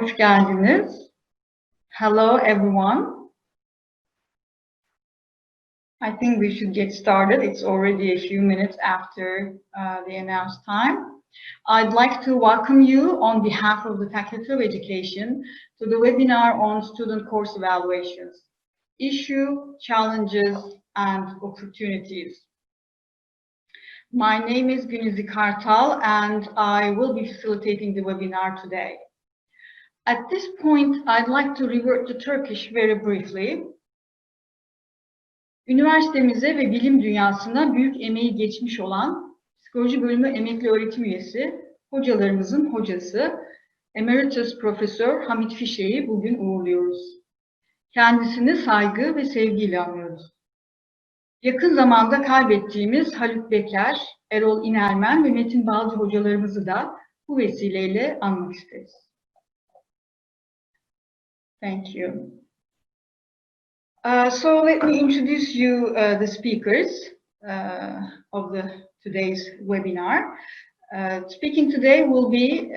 Hoş geldiniz. Hello, everyone. I think we should get started. It's already a few minutes after the announced time. I'd like to welcome you on behalf of the Faculty of Education to the webinar on student course evaluations, issue, challenges, and opportunities. My name is Günüz Kartal, and I will be facilitating the webinar today. At this point, I'd like to revert to Turkish very briefly. Üniversitemize ve bilim dünyasına büyük emeği geçmiş olan Psikoloji Bölümü emekli öğretim üyesi, hocalarımızın hocası, Emeritus Profesör Hamit Fişek'i bugün uğurluyoruz. Kendisini saygı ve sevgiyle anıyoruz. Yakın zamanda kaybettiğimiz Haluk Beker, Erol İnermen ve Metin Balcı hocalarımızı da bu vesileyle anmak isteriz. Thank you. So let me introduce you the speakers of today's webinar. Speaking today will be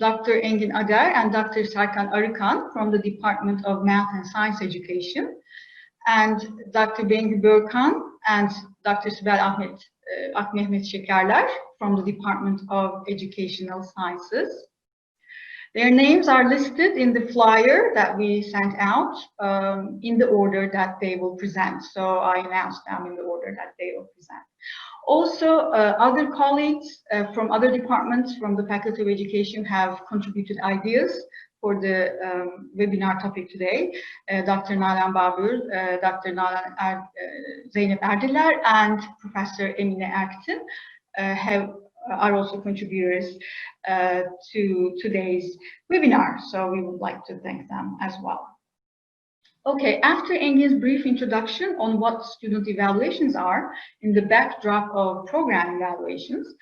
Dr. Engin Ader and Dr. Serkan Arıkan from the Department of Math and Science Education, and Dr. Bengü Börkan and Dr. Sibel Akmehmet Şekerler from the Department of Educational Sciences. Their names are listed in the flyer that we sent out in the order that they will present. So I announced them in the order that they will present. Also, other colleagues from other departments from the Faculty of Education have contributed ideas for the webinar topic today. Dr. Nalan Babur, Dr. Zeynep Erdiler, and Professor Emine Erktin are also contributors to today's webinar, so we would like to thank them as well. Okay, after Engin's brief introduction on what student evaluations are in the backdrop of program evaluations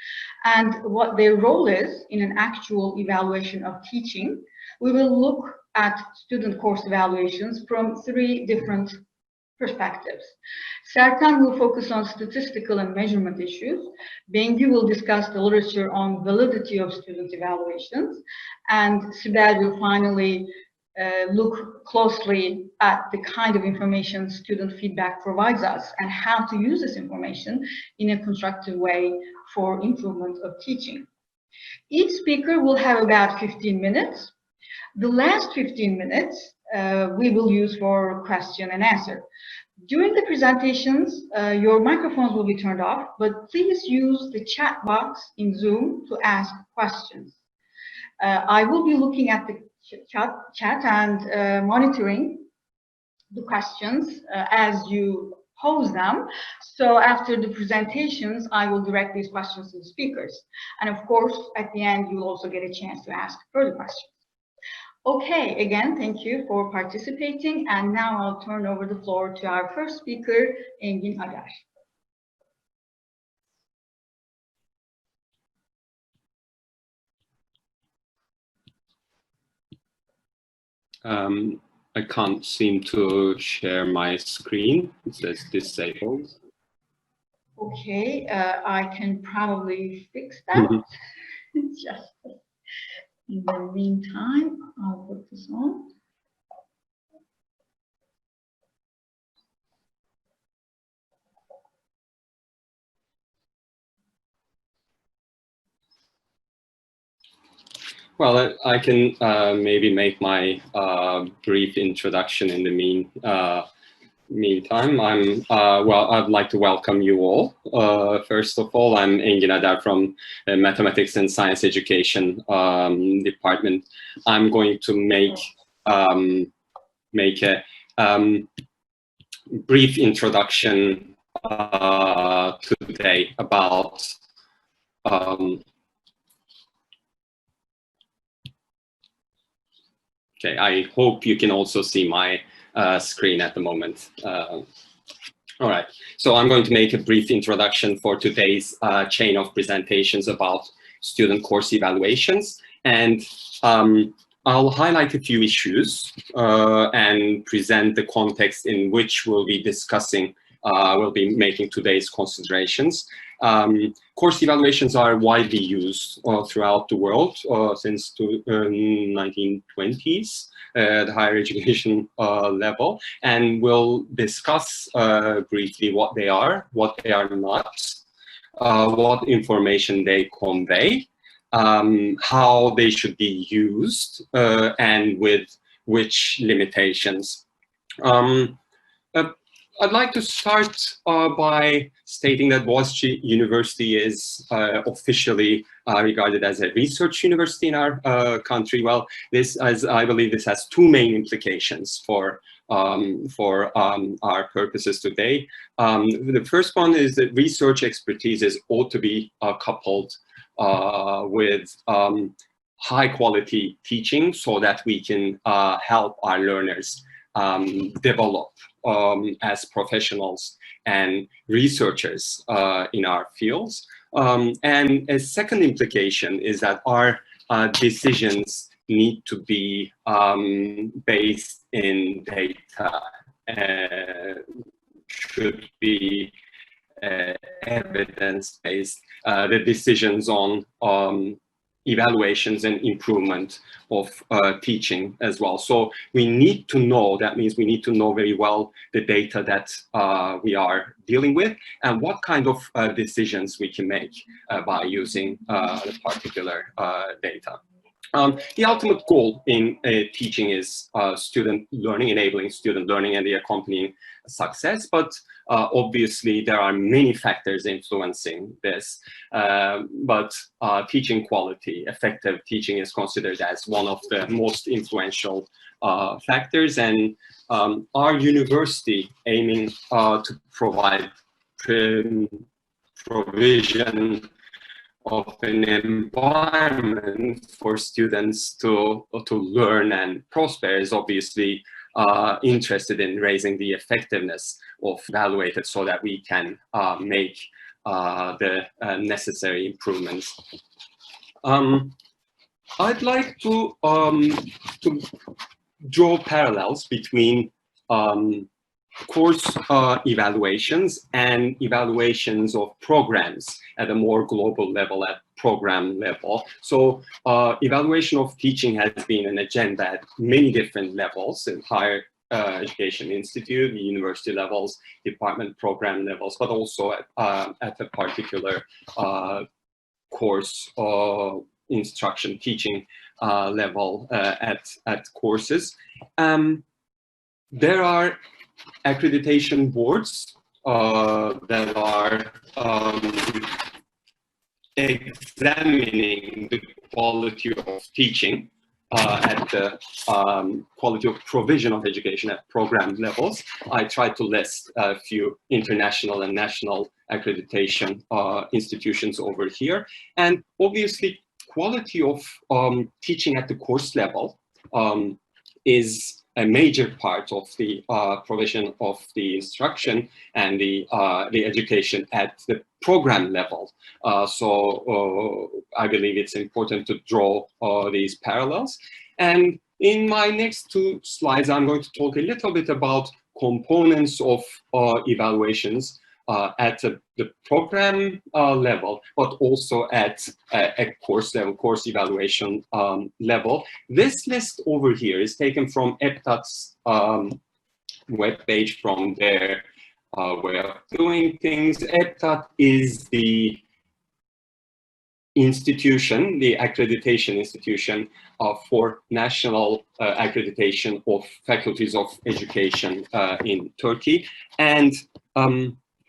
and what their role is in an actual evaluation of teaching, we will look at student course evaluations from three different perspectives. Serkan will focus on statistical and measurement issues. Bengü will discuss the literature on validity of student evaluations. And Sibel will finally look closely at the kind of information student feedback provides us and how to use this information in a constructive way for improvement of teaching. Each speaker will have about 15 minutes. The last 15 minutes we will use for question and answer. During the presentations, your microphones will be turned off, but please use the chat box in Zoom to ask questions. I will be looking at the chat and monitoring the questions as you pose them. So after the presentations, I will direct these questions to the speakers. And of course, at the end, you'll also get a chance to ask further questions. Okay, again, thank you for participating, and now I'll turn over the floor to our first speaker, Engin Ader. I can't seem to share my screen. It says disabled. Okay, I can probably fix that. Just in the meantime, I'll put this on. Well, I can maybe make my brief introduction in the meantime. I'd like to welcome you all. First of all, I'm Engin Ader from Mathematics and Science Education Department. I'm going to make a brief introduction today about okay, I hope you can also see my screen at the moment. All right, so I'm going to make a brief introduction for today's chain of presentations about student course evaluations. And I'll highlight a few issues and present the context in which we'll be discussing, we'll be making today's considerations. Course evaluations are widely used throughout the world since the 1920s. The higher education level, and we'll discuss briefly what they are not, what information they convey, how they should be used, and with which limitations. I'd like to start by stating that Boğaziçi University is officially regarded as a research university in our country. Well, I believe this has two main implications for our purposes today. The first one is that research expertise ought to be coupled with high quality teaching so that we can help our learners develop as professionals and researchers in our fields. And a second implication is that our decisions need to be based in data, should be evidence-based. The decisions on evaluations and improvement of teaching as well. So we need to know, that means we need to know very well the data that we are dealing with and what kind of decisions we can make by using the particular data. The ultimate goal in teaching is student learning, enabling student learning and the accompanying success, but obviously there are many factors influencing this, but teaching quality, effective teaching is considered as one of the most influential factors, and our university aiming to provide provision of an environment for students to learn and prosper is obviously interested in raising the effectiveness of evaluated so that we can make the necessary improvements. I'd like to draw parallels between course evaluations and evaluations of programs at a more global level, at program level. So evaluation of teaching has been an agenda at many different levels in higher education institute, university levels, department program levels, but also at a particular course instruction teaching level at courses. There are accreditation boards that are examining the quality of teaching at the quality of provision of education at program levels. I tried to list a few international and national accreditation institutions over here. And obviously, quality of teaching at the course level is a major part of the provision of the instruction and the education at the program level. So I believe it's important to draw these parallels. And in my next two slides, I'm going to talk a little bit about components of evaluations at the program level, but also at a course level, course evaluation level. This list over here is taken from EPTAT's webpage, from their way of doing things. EPTAT is the institution, the accreditation institution for national accreditation of faculties of education in Turkey. And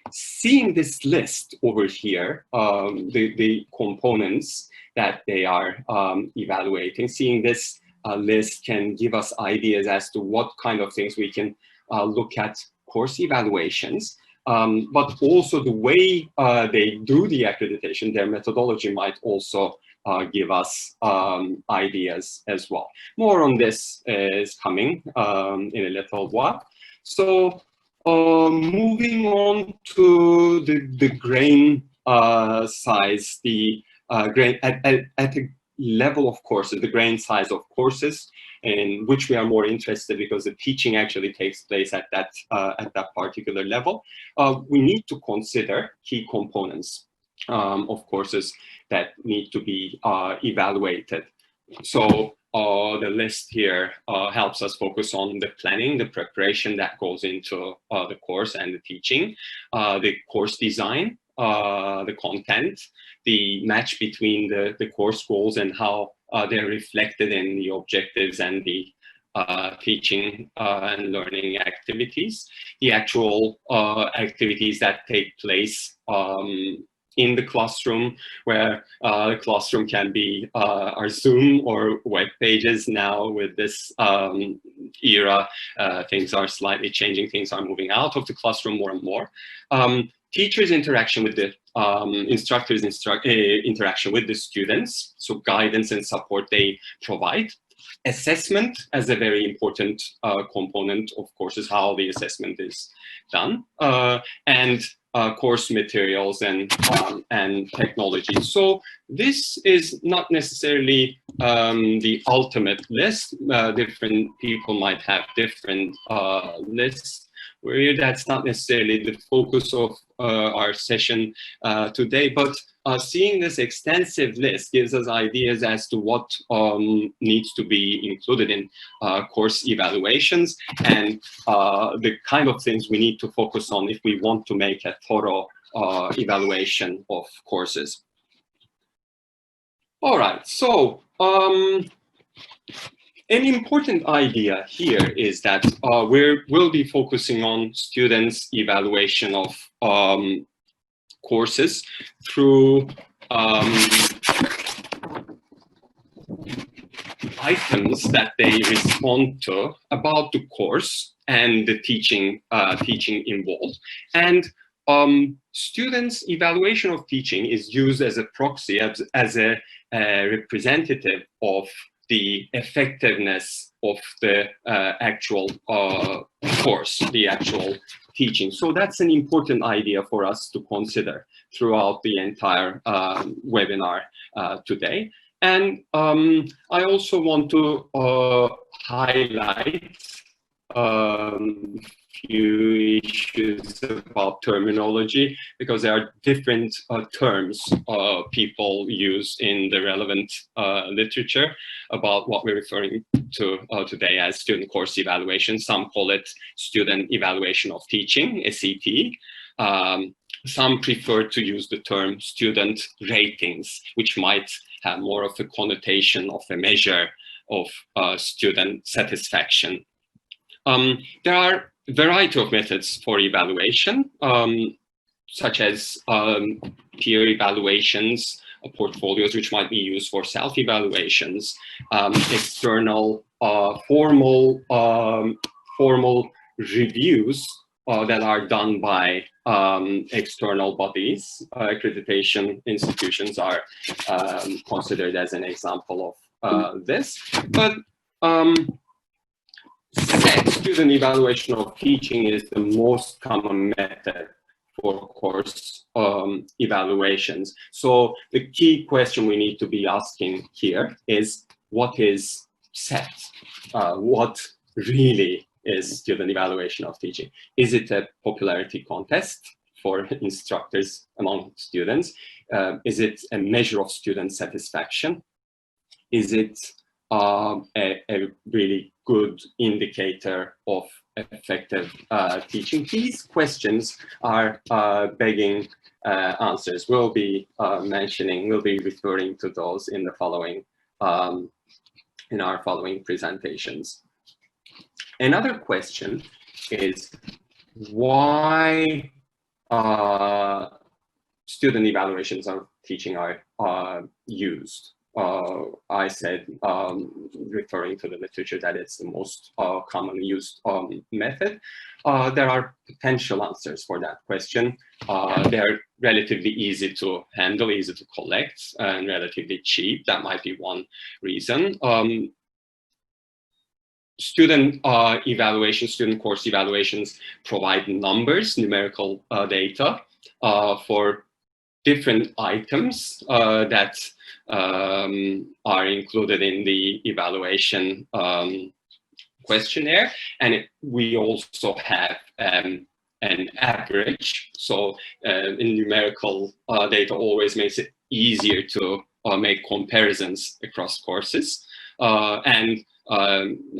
seeing this list over here, the components that they are evaluating, seeing this list can give us ideas as to what kind of things we can look at course evaluations, but also the way they do the accreditation, their methodology might also give us ideas as well. More on this is coming in a little while. So moving on to the grain size, the grain at a level of courses, the grain size of courses, in which we are more interested because the teaching actually takes place at that particular level. We need to consider key components of courses that need to be evaluated. So the list here helps us focus on the planning, the preparation that goes into the course and the teaching, the course design, the content, the match between the course goals and how they're reflected in the objectives and the teaching and learning activities, the actual activities that take place in the classroom, where the classroom can be our Zoom or web pages. Now with this era, things are slightly changing, things are moving out of the classroom more and more. Teachers' interaction with the instructors' interaction with the students, so guidance and support they provide. Assessment as a very important component, of course, is how the assessment is done, and course materials and technology. So this is not necessarily the ultimate list. Different people might have different lists. That's not necessarily the focus of our session today, but seeing this extensive list gives us ideas as to what needs to be included in course evaluations and the kind of things we need to focus on if we want to make a thorough evaluation of courses. All right, so an important idea here is that we'll be focusing on students' evaluation of courses through items that they respond to about the course and the teaching involved. And students' evaluation of teaching is used as a proxy, as a representative of the effectiveness of the actual course, the actual teaching. So that's an important idea for us to consider throughout the entire webinar today. And I also want to highlight few issues about terminology, because there are different terms people use in the relevant literature about what we're referring to today as student course evaluation. Some call it student evaluation of teaching, SET. Some prefer to use the term student ratings, which might have more of a connotation of a measure of student satisfaction. There are a variety of methods for evaluation, such as peer evaluations, portfolios, which might be used for self-evaluations, external formal reviews that are done by external bodies. Accreditation institutions are considered as an example of this. But student evaluation of teaching is the most common method for course evaluations. So the key question we need to be asking here is, what is SET? What really is student evaluation of teaching? Is it a popularity contest for instructors among students? Is it a measure of student satisfaction? Is it a really good indicator of effective teaching? These questions are begging answers. We'll be referring to those in the following, in our following presentations. Another question is why student evaluations of teaching are used. I said, referring to the literature, that it's the most commonly used method. There are potential answers for that question. They're relatively easy to handle, easy to collect, and relatively cheap. That might be one reason. Student evaluation, student course evaluations provide numbers, numerical data for different items that are included in the evaluation questionnaire. And we also have an average. So in numerical data always makes it easier to make comparisons across courses. And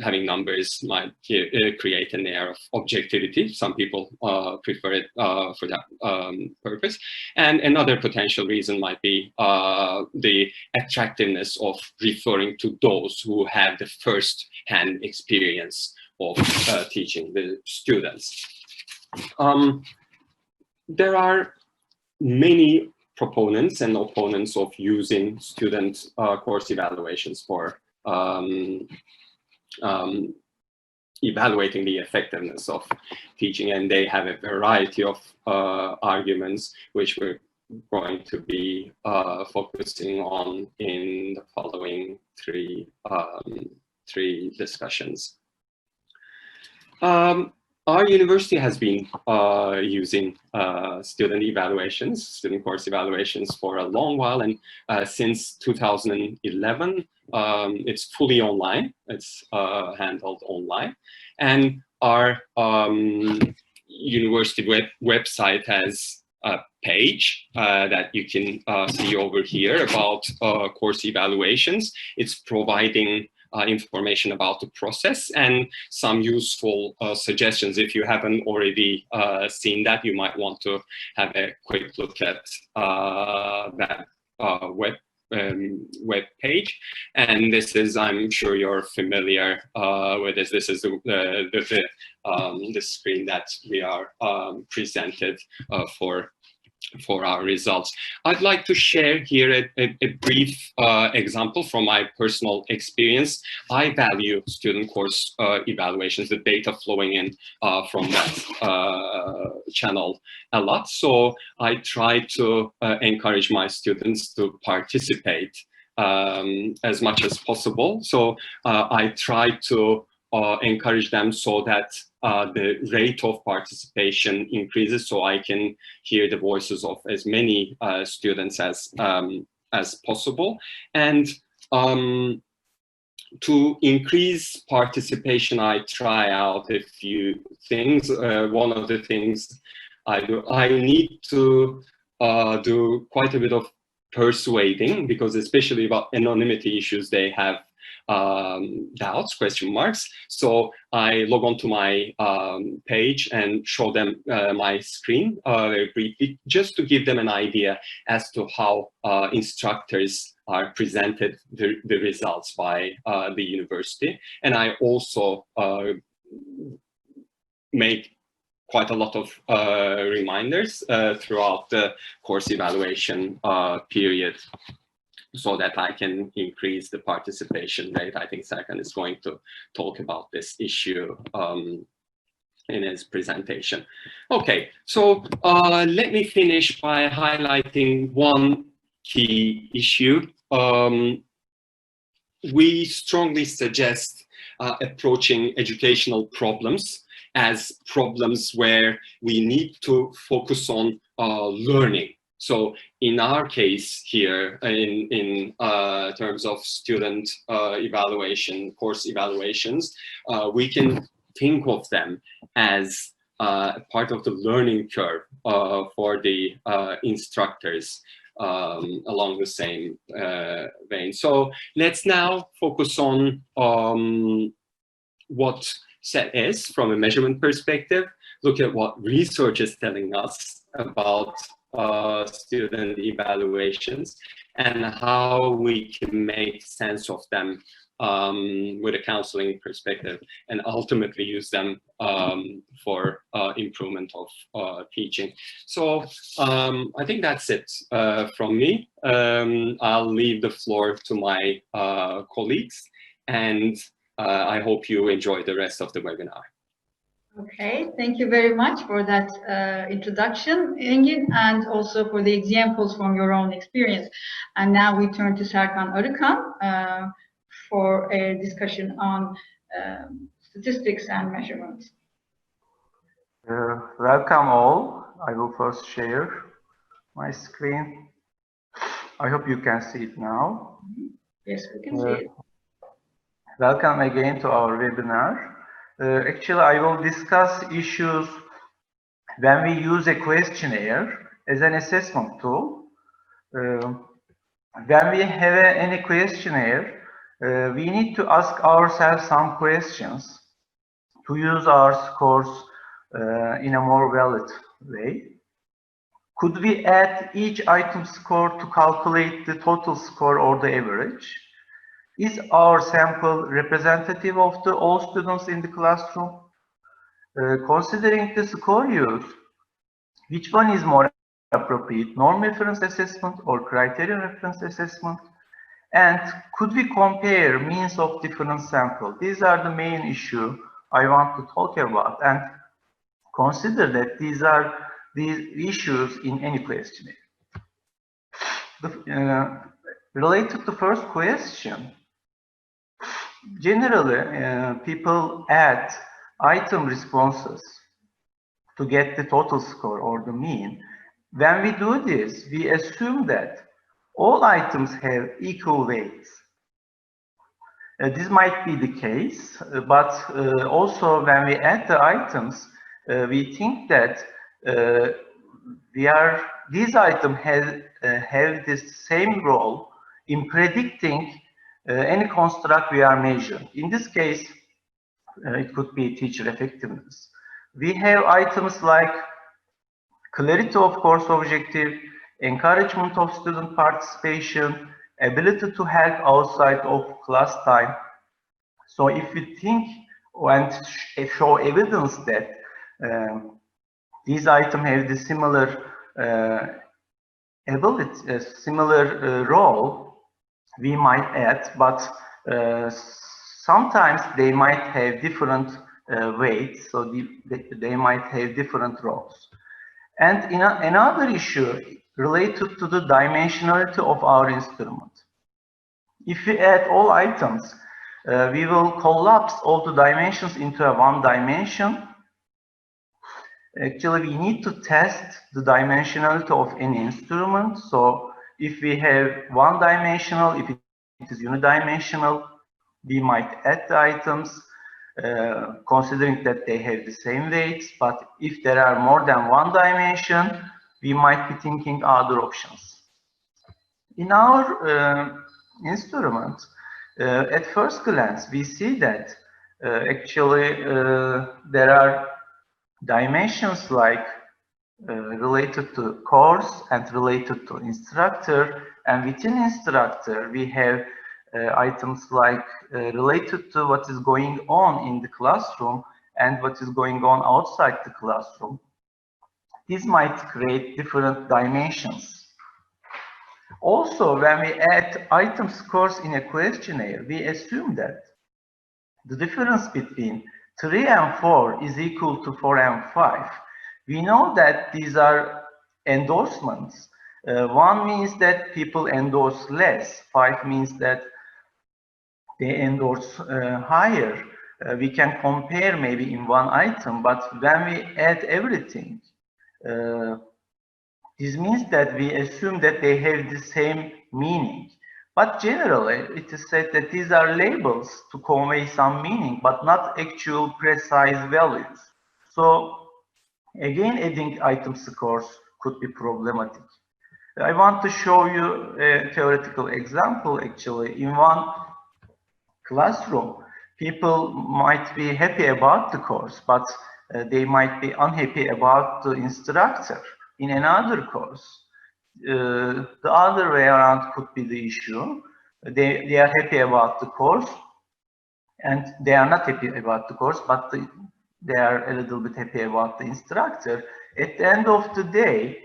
having numbers might create an air of objectivity. Some people prefer it for that purpose. And another potential reason might be the attractiveness of referring to those who have the first-hand experience of teaching the students. There are many proponents and opponents of using student course evaluations for evaluating the effectiveness of teaching, and they have a variety of arguments which we're going to be focusing on in the following three discussions. Our university has been using student course evaluations for a long while, and since 2011, it's fully online. It's handled online, and our university website has a page that you can see over here about course evaluations. It's providing information about the process and some useful suggestions. If you haven't already seen that, you might want to have a quick look at that web page. And this is, I'm sure you're familiar with this. This is the screen that we are presented for our results. I'd like to share here a brief example from my personal experience. I value student course evaluations, the data flowing in from that channel a lot. So I try to encourage my students to participate as much as possible. So I try to encourage them so that the rate of participation increases, so I can hear the voices of as many students as possible. And to increase participation, I try out a few things. One of the things I do, I need to do quite a bit of persuading, because especially about anonymity issues, they have doubts, question marks. So I log on to my page and show them my screen very briefly, just to give them an idea as to how instructors are presented the results by the university. And I also make quite a lot of reminders throughout the course evaluation period, so that I can increase the participation rate. I think Serkan is going to talk about this issue in his presentation. Okay, so let me finish by highlighting one key issue. We strongly suggest approaching educational problems as problems where we need to focus on learning. So in our case here, in terms of student evaluation, course evaluations, we can think of them as part of the learning curve for the instructors along the same vein. So let's now focus on what SET is from a measurement perspective, look at what research is telling us about student evaluations and how we can make sense of them with a counseling perspective, and ultimately use them for improvement of teaching. So I think that's it from me. I'll leave the floor to my colleagues, and I hope you enjoy the rest of the webinar. Okay, thank you very much for that introduction, Engin, and also for the examples from your own experience. And now we turn to Serkan Arıkan for a discussion on statistics and measurement. Welcome all. I will first share my screen. I hope you can see it now. Yes, we can see it. Welcome again to our webinar. Actually, I will discuss issues when we use a questionnaire as an assessment tool, when we have any questionnaire, we need to ask ourselves some questions to use our scores in a more valid way. Could we add each item score to calculate the total score or the average? Is our sample representative of all students in the classroom? Considering the score used, which one is more appropriate, norm reference assessment or criterion reference assessment? And could we compare means of different samples? These are the main issues I want to talk about, and consider that these are these issues in any questionnaire. Related to the first question, generally people add item responses to get the total score or the mean. When we do this, we assume that all items have equal weights. This might be the case, but also when we add the items, we think that these items have the same role in predicting any construct we are measuring. In this case, it could be teacher effectiveness. We have items like clarity of course objective, encouragement of student participation, ability to help outside of class time. So if we think and show evidence that these items have the similar ability, similar role, we might add, but sometimes they might have different weights, so they might have different roles. And another issue related to the dimensionality of our instrument. If we add all items, we will collapse all the dimensions into a one dimension. Actually, we need to test the dimensionality of any instrument. So if we have one dimensional, if it is unidimensional, we might add the items, considering that they have the same weights. But if there are more than one dimension, we might be thinking other options. In our instrument, at first glance, we see that actually there are dimensions like related to course and related to instructor, and within instructor we have items like related to what is going on in the classroom and what is going on outside the classroom. These might create different dimensions. Also, when we add item scores in a questionnaire, we assume that the difference between 3 and 4 is equal to 4 and 5. We know that these are endorsements. 1 means that people endorse less. 5 means that they endorse higher. We can compare maybe in one item, but when we add everything, this means that we assume that they have the same meaning. But generally, it is said that these are labels to convey some meaning, but not actual precise values. So again, adding item scores could be problematic. I want to show you a theoretical example. Actually, in one classroom, people might be happy about the course, but they might be unhappy about the instructor. In another course, the other way around could be the issue. They are happy about the course, and they are not happy about the course, but they are a little bit happy about the instructor. At the end of the day,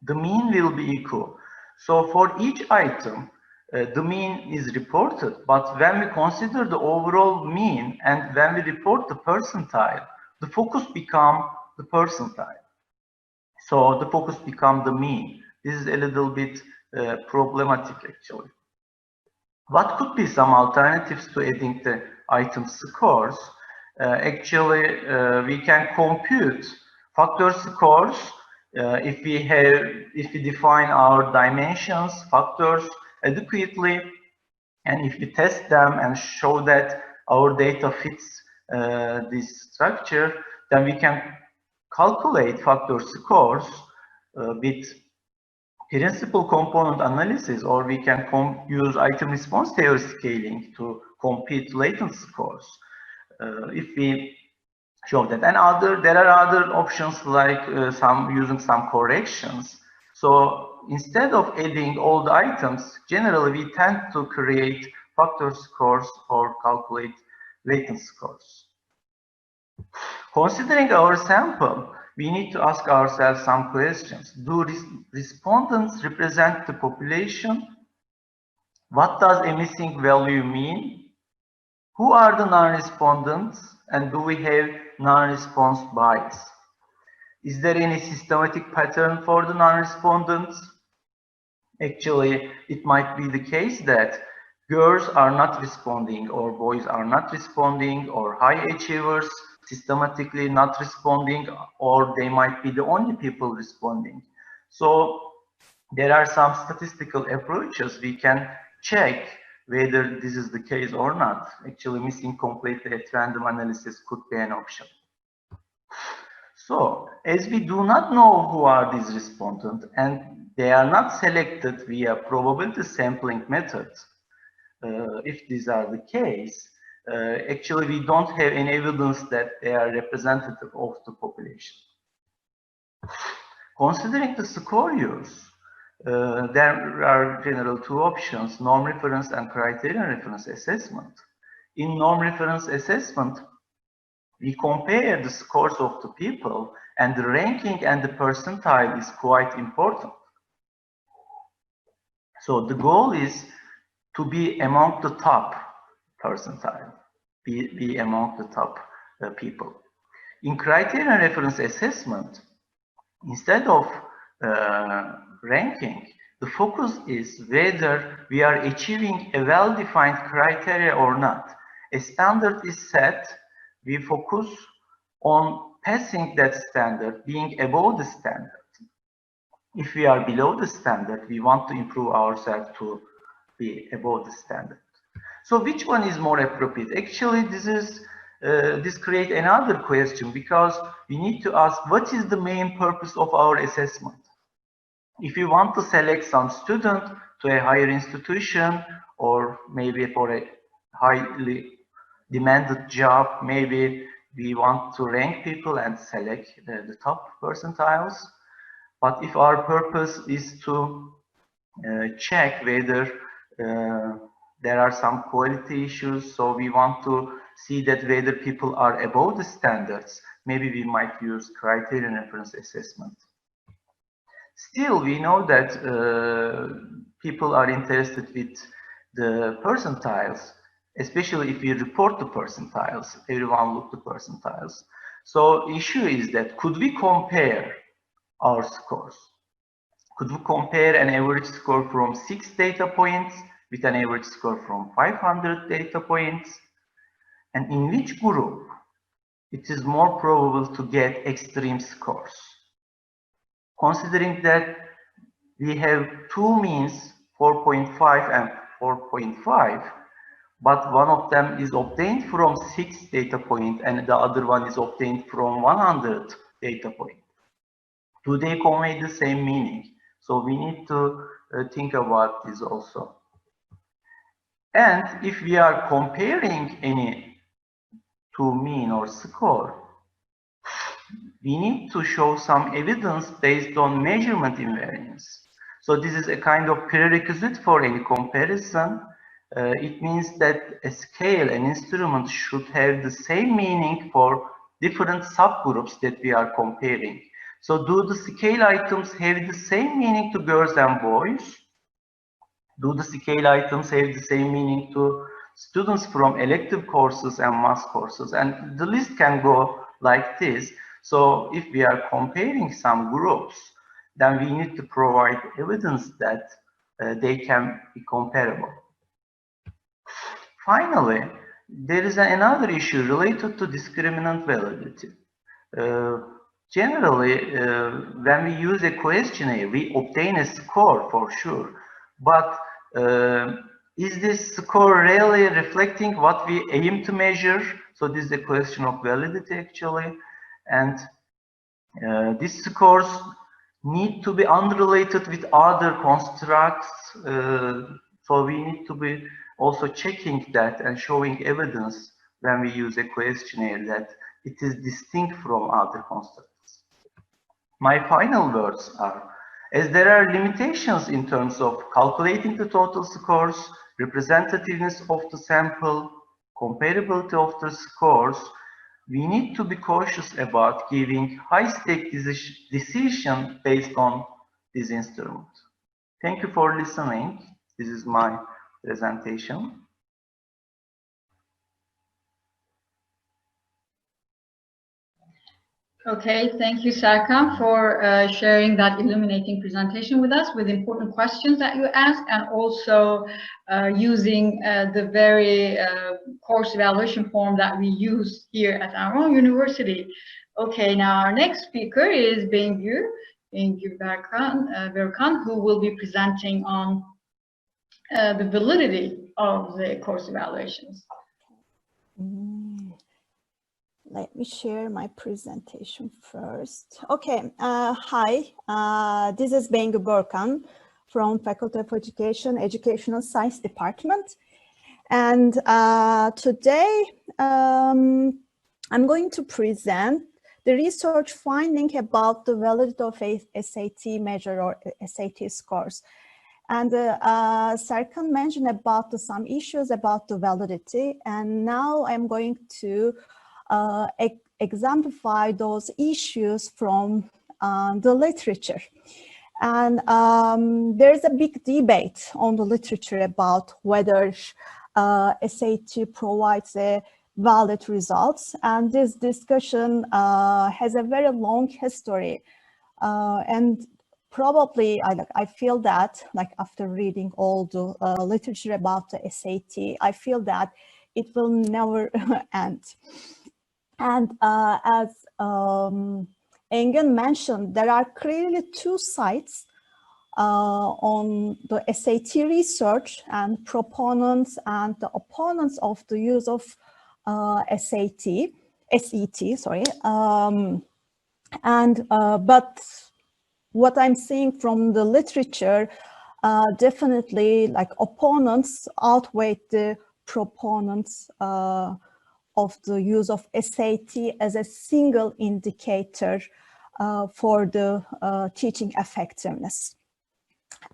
the mean will be equal. So for each item, the mean is reported, but when we consider the overall mean and when we report the percentile, the focus becomes the percentile. So the focus becomes the mean. This is a little bit problematic actually. What could be some alternatives to adding the item scores? Actually, we can compute factor scores if we define our dimensions, factors adequately, and if we test them and show that our data fits this structure, then we can calculate factor scores with principal component analysis, or we can use item response theory scaling to compute latent scores. If we show that, and there are other options like using some corrections. So instead of adding all the items, generally we tend to create factor scores or calculate latent scores. Considering our sample, we need to ask ourselves some questions. Do respondents represent the population? What does a missing value mean? Who are the non-respondents? And do we have non-response bias? Is there any systematic pattern for the non-respondents? Actually, it might be the case that girls are not responding, or boys are not responding, or high achievers systematically not responding, or they might be the only people responding. So there are some statistical approaches we can check whether this is the case or not. Actually, missing completely at random analysis could be an option. So, as we do not know who are these respondents and they are not selected via probability sampling methods, if these are the case, actually we don't have any evidence that they are representative of the population. Considering the score use, there are general two options: norm reference and criterion reference assessment. In norm reference assessment, we compare the scores of the people, and the ranking and the percentile is quite important. So the goal is to be among the top percentile, be among the top people. In criterion reference assessment, instead of ranking, the focus is whether we are achieving a well-defined criteria or not. A standard is set, we focus on passing that standard, being above the standard. If we are below the standard, we want to improve ourselves to be above the standard. So which one is more appropriate? Actually, this creates another question, because we need to ask, what is the main purpose of our assessment? If you want to select some student to a higher institution, or maybe for a highly demanded job, maybe we want to rank people and select the top percentiles. But if our purpose is to check whether there are some quality issues, so we want to see that whether people are above the standards, maybe we might use criterion reference assessment. Still, we know that people are interested with the percentiles, especially if we report the percentiles. Everyone look the percentiles. So issue is that, could we compare our scores? Could we compare an average score from 6 data points with an average score from 500 data points? And in which group it is more probable to get extreme scores? Considering that we have two means, 4.5 and 4.5, but one of them is obtained from 6 data points and the other one is obtained from 100 data points. Do they convey the same meaning? So we need to think about this also. And if we are comparing any two mean or score, we need to show some evidence based on measurement invariance. So this is a kind of prerequisite for any comparison. It means that a scale, an instrument, should have the same meaning for different subgroups that we are comparing. So do the scale items have the same meaning to girls and boys? Do the scale items have the same meaning to students from elective courses and math courses? And the list can go like this. So if we are comparing some groups, then we need to provide evidence that they can be comparable. Finally, there is another issue related to discriminant validity. Generally, when we use a questionnaire, we obtain a score for sure. But is this score really reflecting what we aim to measure? So this is a question of validity actually. And These scores need to be unrelated with other constructs, so we need to be also checking that and showing evidence when we use a questionnaire that it is distinct from other constructs. My final words are, as there are limitations in terms of calculating the total scores, representativeness of the sample, comparability of the scores, we need to be cautious about giving high-stake decision based on this instrument. Thank you for listening. This is my presentation. Okay, thank you, Serkan, for sharing that illuminating presentation with us with important questions that you asked, and also using the very course evaluation form that we use here at our own university. Okay, now our next speaker is Bengü Berkan, who will be presenting on the validity of the course evaluations. Let me share my presentation first. Okay, hi, this is Bengü Berkan from Faculty of Education, Educational Science Department. And today I'm going to present the research finding about the validity of a SAT measure or SAT scores. And Serkan mentioned about some issues about the validity, and now I'm going to exemplify those issues from the literature. And there's a big debate on the literature about whether SAT provides a valid results, and this discussion has a very long history, and probably I feel that, like, after reading all the literature about the SAT, I feel that it will never end. And as Engin mentioned, there are clearly two sides on the SAT research, and proponents and the opponents of the use of SET, sorry. But what I'm seeing from the literature, definitely, like, opponents outweigh the proponents of the use of SAT as a single indicator for the teaching effectiveness.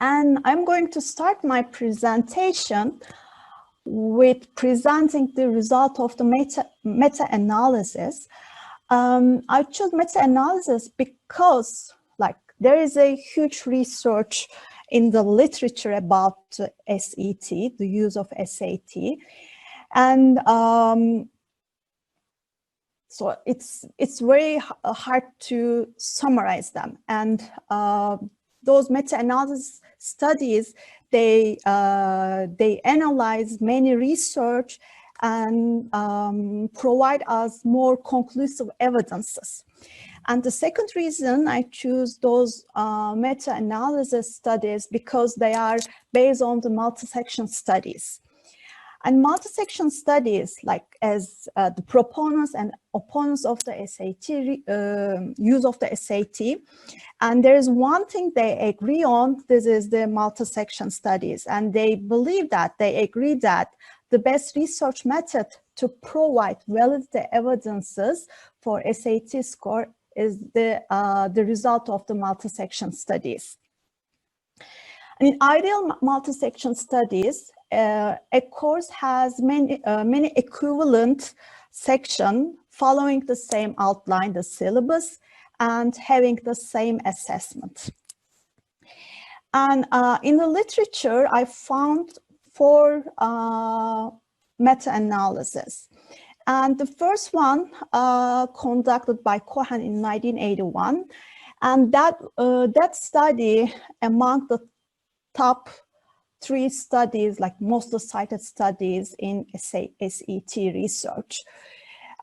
And I'm going to start my presentation with presenting the result of the meta-analysis. I chose meta-analysis because, like, there is a huge research in the literature about SET, the use of SAT, and so it's very hard to summarize them. And those meta-analysis studies, they analyze many research and provide us more conclusive evidences. And the second reason I choose those meta-analysis studies, because they are based on the multi-section studies. And multi-section studies, like, as the proponents and opponents of the SAT, use of the SAT, and there is one thing they agree on, this is the multi-section studies, and they believe that, they agree that the best research method to provide validity evidences for SAT score is the result of the multi-section studies. And in ideal multi-section studies, a course has many equivalent sections following the same outline, the syllabus, and having the same assessment. And in the literature, I found 4 meta-analysis. And the first one conducted by Cohen in 1981, and that study among the top 3 studies, like most cited studies in SET research.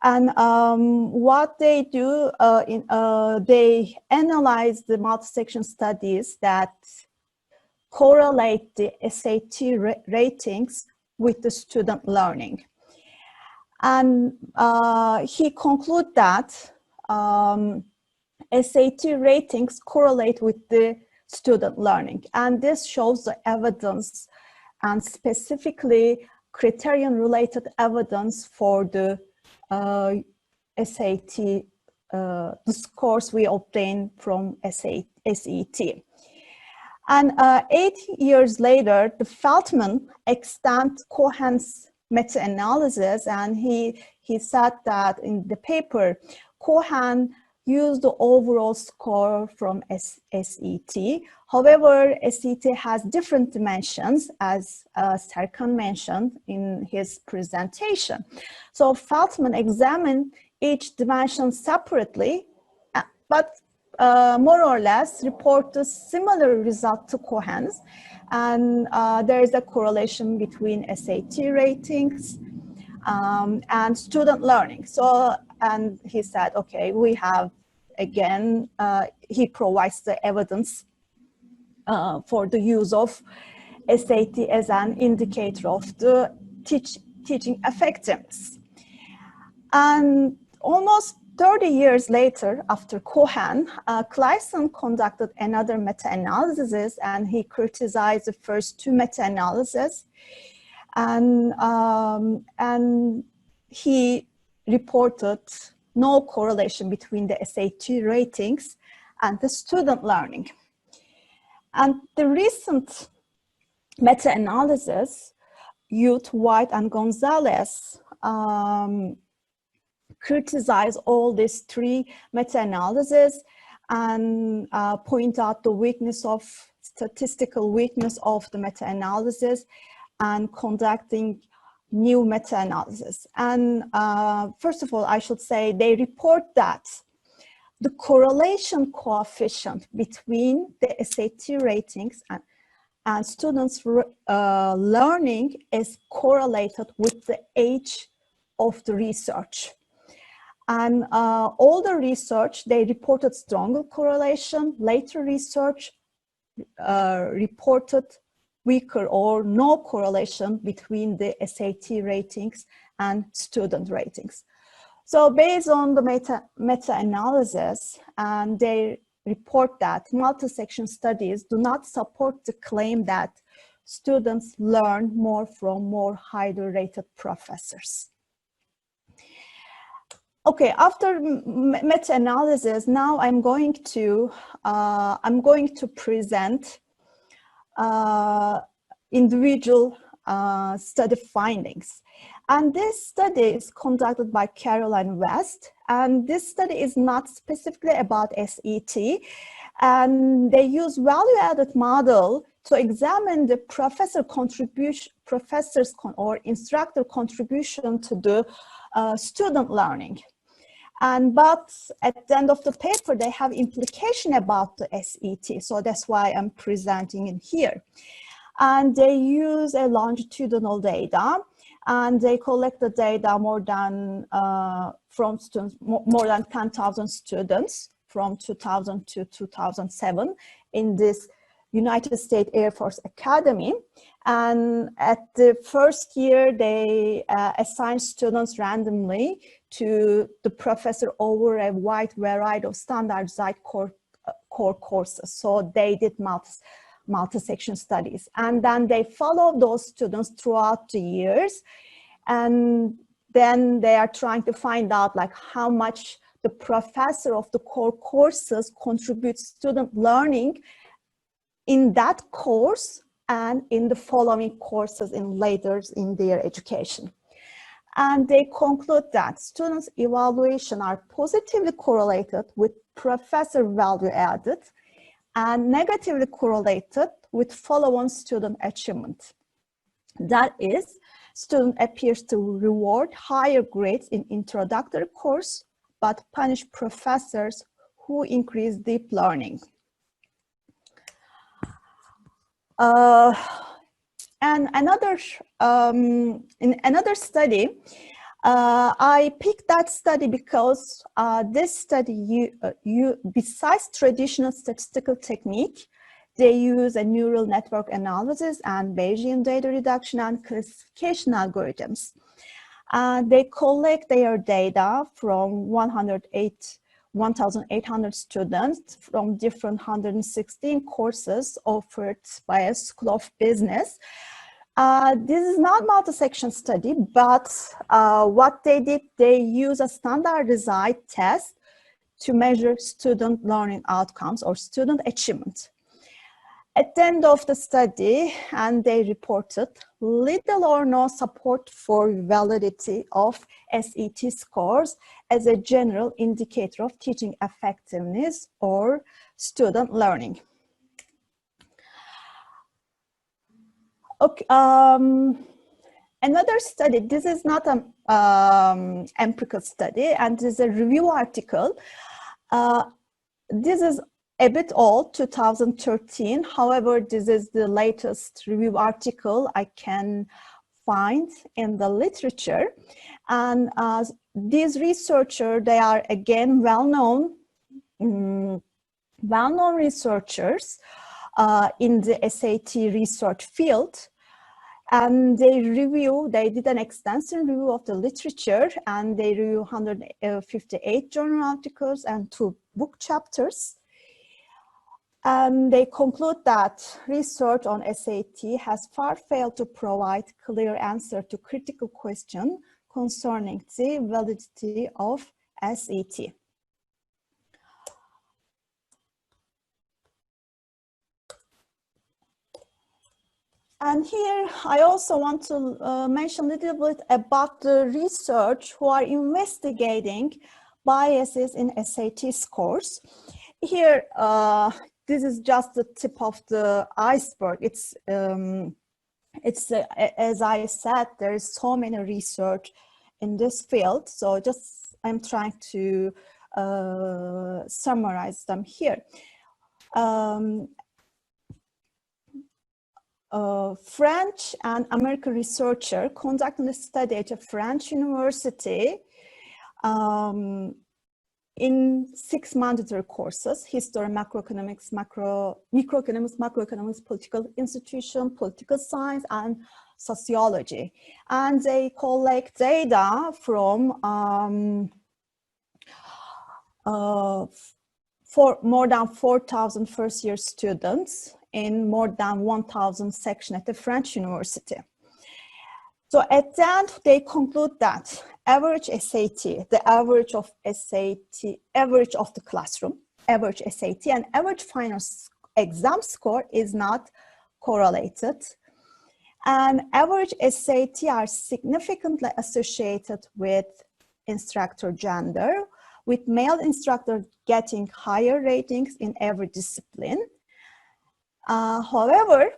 And what they do, they analyze the multi-section studies that correlate the SAT ratings with the student learning. And he concluded that SAT ratings correlate with the student learning. And this shows the evidence, and specifically criterion-related evidence for the SAT, the scores we obtain from SAT. And 8 years later, the Feldman extended Cohen's meta-analysis, and he said that in the paper, Cohen used the overall score from SAT. However, SAT has different dimensions, as Serkan mentioned in his presentation. So Feldman examined each dimension separately, but more or less report a similar result to Cohen's. And there is a correlation between SAT ratings and student learning. So, and he said, okay, we have, again, he provides the evidence for the use of SAT as an indicator of the teaching effectiveness. And almost 30 years later, after Cohen, Clayson conducted another meta-analysis, and he criticized the first two meta-analyses, and he reported no correlation between the SAT ratings and the student learning. And the recent meta-analysis, Youth, White, and Gonzalez, criticize all these three meta-analyses and point out the weakness of statistical weakness of the meta-analysis and conducting new meta-analysis. And first of all, I should say they report that the correlation coefficient between the SAT ratings and students' learning is correlated with the age of the research. And older research, they reported stronger correlation. Later research reported weaker or no correlation between the SAT ratings and student ratings. So based on the meta-analysis, and they report that multi-section studies do not support the claim that students learn more from more highly rated professors. Okay, after meta-analysis, now I'm going to present individual study findings. And this study is conducted by Caroline West, and this study is not specifically about SAT, and they use value-added model to examine the professor's or instructor contribution to the student learning. But at the end of the paper, they have implication about the SAT. So that's why I'm presenting in here. And they use a longitudinal data, and they collect the data more than from students, more than 10,000 students from 2000 to 2007 in this United States Air Force Academy. And at the first year, they assign students randomly to the professor over a wide variety of standardized core courses. So they did multi-section studies. And then they follow those students throughout the years. And then they are trying to find out like how much the professor of the core courses contributes student learning in that course and in the following courses later in their education. And they conclude that students' evaluation are positively correlated with professor value added and negatively correlated with follow-on student achievement. That is, student appears to reward higher grades in introductory course, but punish professors who increase deep learning. And in another study, I picked that study because this study, besides traditional statistical technique, they use a neural network analysis and Bayesian data reduction and classification algorithms. They collect their data from 108 1,800 students from different 116 courses offered by a School of Business. This is not multi-section study, but what they did, they use a standardized test to measure student learning outcomes or student achievement. At the end of the study, and they reported little or no support for validity of SET scores as a general indicator of teaching effectiveness or student learning. Okay, another study, this is not an empirical study, and this is a review article. This is a bit old, 2013. However, this is the latest review article I can find in the literature. And these researchers, they are again well-known researchers in the SAT research field. And they did an extensive review of the literature, and they reviewed 158 journal articles and 2 book chapters. And they conclude that research on SAT has far failed to provide clear answer to critical questions concerning the validity of SAT. And here I also want to mention a little bit about the research who are investigating biases in SAT scores. Here, this is just the tip of the iceberg. It's as I said, there is so many research in this field. So just I'm trying to summarize them here. French and American researcher conducted a study at a French university in 6 mandatory courses: history, macroeconomics, microeconomics, political institution, political science, and sociology. And they collect data from for more than 4,000 first-year students in more than 1,000 sections at the French university. So at the end, they conclude that average SAT, the average of SAT, average of the classroom, average SAT and average final exam score is not correlated. And average SAT are significantly associated with instructor gender, with male instructors getting higher ratings in every discipline. However,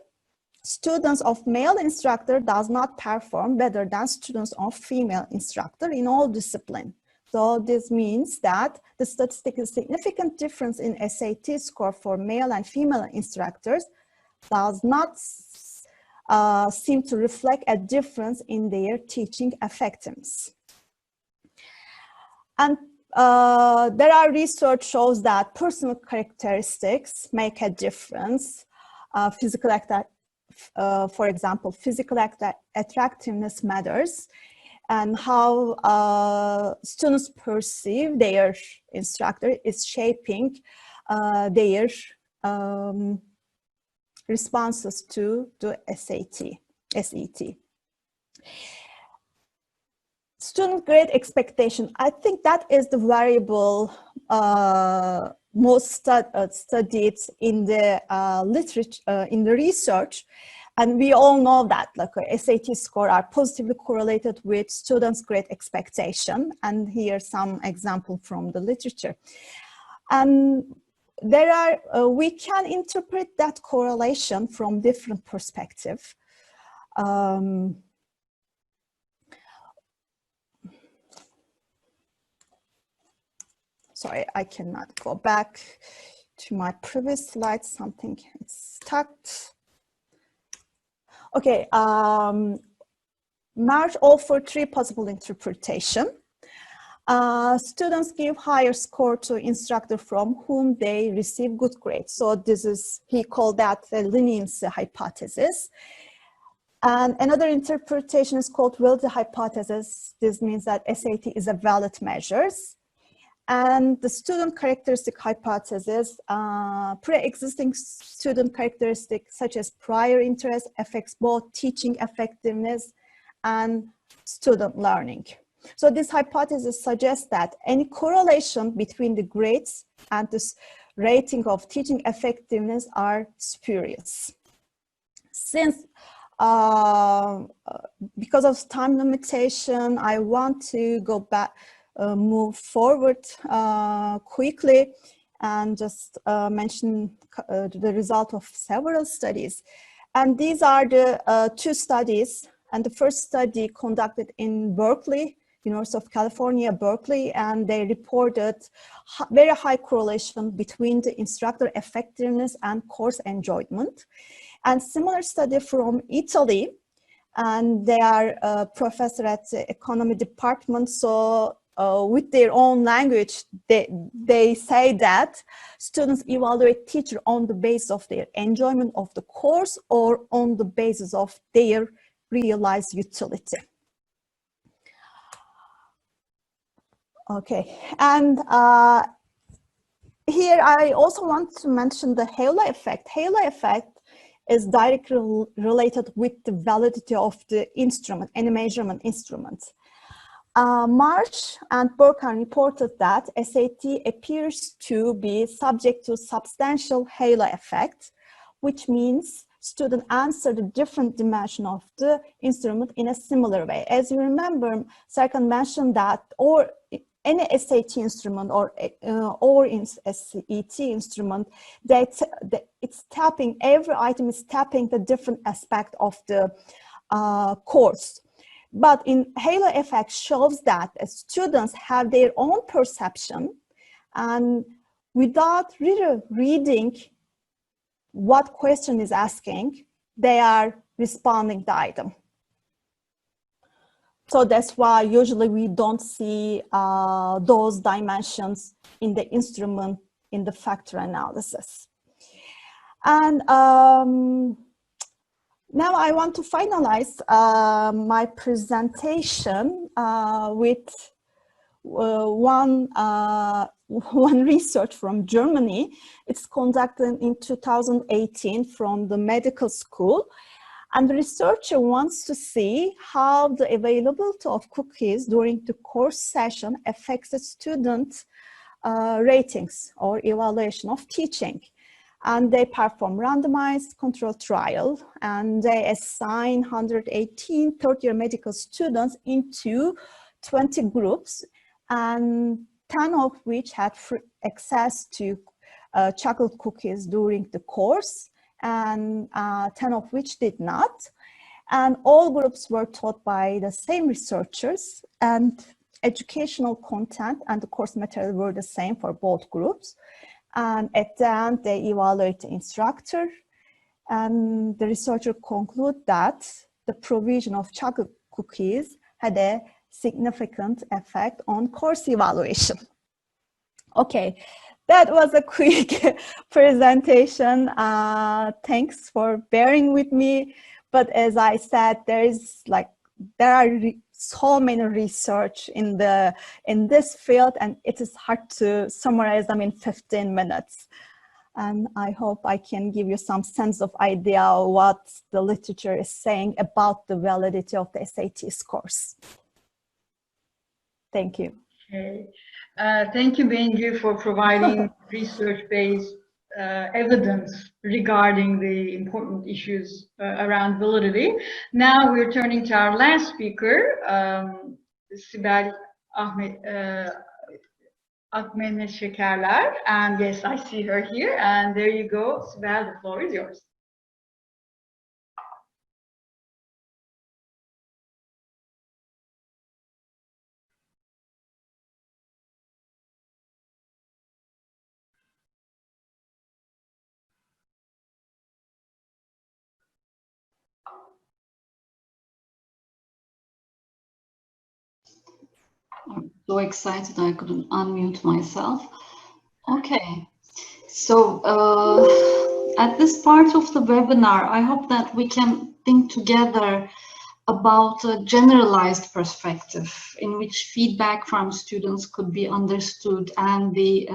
students of male instructor does not perform better than students of female instructor in all disciplines. So this means that the statistically significant difference in SAT score for male and female instructors does not seem to reflect a difference in their teaching effectiveness. And there are research shows that personal characteristics make a difference. For example, physical attractiveness matters, and how students perceive their instructor is shaping their responses to the SAT. Student grade expectation, I think that is the variable most studied in the literature, in the research. And we all know that like SAT score are positively correlated with students' grade expectation. And here's some example from the literature. And there are, we can interpret that correlation from different perspectives. Sorry, I cannot go back to my previous slide. Something is stuck. Okay, Marge offered 3 possible interpretations. Students give higher score to instructor from whom they receive good grades. So this is, he called that the leniency hypothesis. And another interpretation is called validity hypothesis. This means that SAT is a valid measure. And the student characteristic hypothesis, pre-existing student characteristics such as prior interest affects both teaching effectiveness and student learning. So this hypothesis suggests that any correlation between the grades and the rating of teaching effectiveness are spurious. Since because of time limitation, I want to go back, move forward quickly and just mention the result of several studies. And these are the two studies. And the first study conducted in Berkeley, University of California, Berkeley, and they reported very high correlation between the instructor effectiveness and course enjoyment. And similar study from Italy, and they are a professor at the economy department. So with their own language, they say that students evaluate teacher on the basis of their enjoyment of the course or on the basis of their realized utility. Okay, and here I also want to mention the halo effect. Halo effect is directly related with the validity of the instrument, any measurement instrument. Marsh and Burkhan reported that SAT appears to be subject to substantial halo effect, which means students answer the different dimension of the instrument in a similar way. As you remember, Serkan mentioned that, or any SAT instrument or in SET instrument, it's tapping, every item is tapping the different aspect of the course. But in halo effect shows that students have their own perception, and without really reading what question is asking, they are responding the item. So that's why usually we don't see those dimensions in the instrument in the factor analysis. And now I want to finalize my presentation with one research from Germany. It's conducted in 2018 from the medical school. And the researcher wants to see how the availability of cookies during the course session affects the student ratings or evaluation of teaching. And they perform randomized control trial, and they assign 118 third-year medical students into 20 groups, and 10 of which had free access to chocolate cookies during the course, and 10 of which did not. And all groups were taught by the same researchers, and educational content and the course material were the same for both groups. And at the end, they evaluate the instructor, and the researcher conclude that the provision of chocolate cookies had a significant effect on course evaluation. Okay, that was a quick presentation. Thanks for bearing with me. But as I said, there are so many research in this field, and it is hard to summarize them in 15 minutes. And I hope I can give you some sense of idea of what the literature is saying about the validity of the SAT scores. Thank you. Okay. Thank you, Bengi, for providing research-based evidence regarding the important issues around validity. Now we're turning to our last speaker, Sibel Akmene Şekerler. And yes, I see her here. And there you go, Sibel, the floor is yours. I'm so excited I couldn't unmute myself. Okay, so at this part of the webinar, I hope that we can think together about a generalized perspective in which feedback from students could be understood and the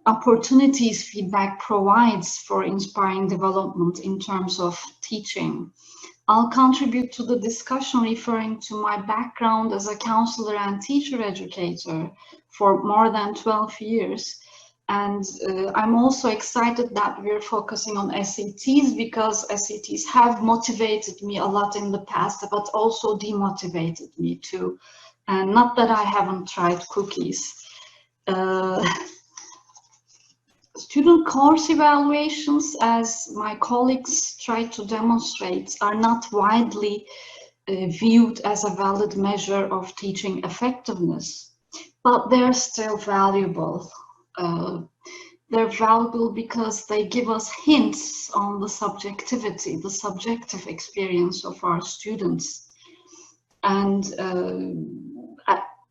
opportunities feedback provides for inspiring development in terms of teaching. I'll contribute to the discussion referring to my background as a counselor and teacher educator for more than 12 years. And I'm also excited that we're focusing on SATs because SATs have motivated me a lot in the past, but also demotivated me too. And not that I haven't tried cookies. Student course evaluations, as my colleagues try to demonstrate, are not widely viewed as a valid measure of teaching effectiveness, but they're still valuable. They're valuable because they give us hints on the subjectivity, the subjective experience of our students. And